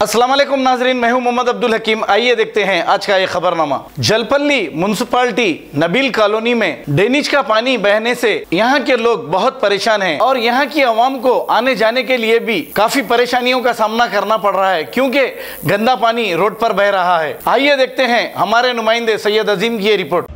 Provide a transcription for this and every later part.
अस्सलाम वालेकुम नाजरीन, मैं हूं मोहम्मद अब्दुल हकीम। आइए देखते हैं आज का ये खबरनामा। जलपल्ली म्युनिसिपालिटी नबील कॉलोनी में ड्रेनेज का पानी बहने से यहाँ के लोग बहुत परेशान हैं और यहाँ की आवाम को आने जाने के लिए भी काफी परेशानियों का सामना करना पड़ रहा है क्योंकि गंदा पानी रोड पर बह रहा है। आइए देखते हैं हमारे नुमाइंदे सैयद अजीम की ये report.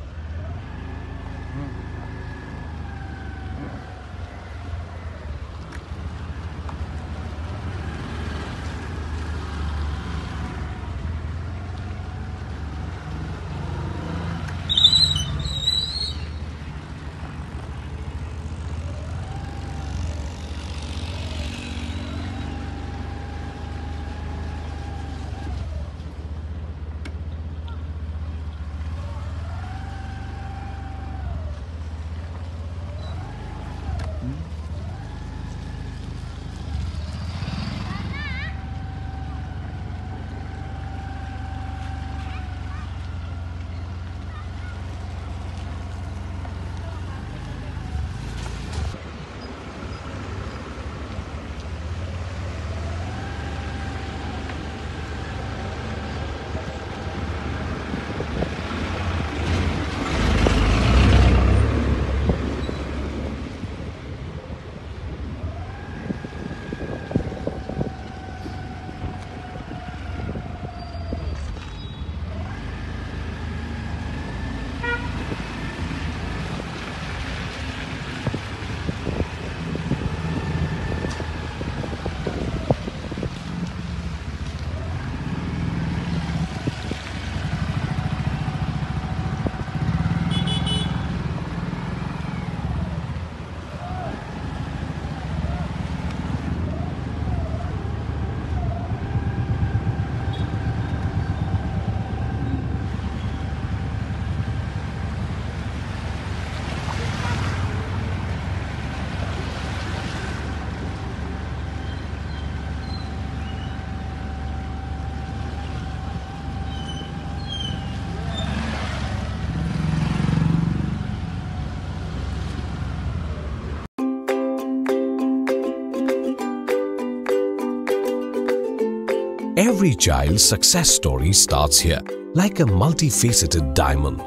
Every child's success story starts here, like a multifaceted diamond.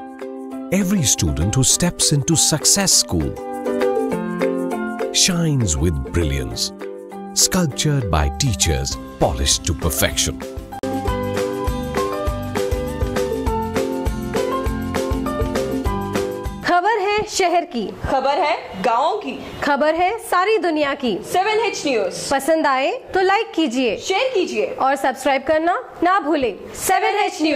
Every student who steps into Success School shines with brilliance, sculptured by teachers polished to perfection. खबर है शहर की, खबर है गाँव की, खबर है सारी दुनिया की। 7H न्यूज पसंद आए तो लाइक कीजिए, शेयर कीजिए और सब्सक्राइब करना ना भूलें। 7H news.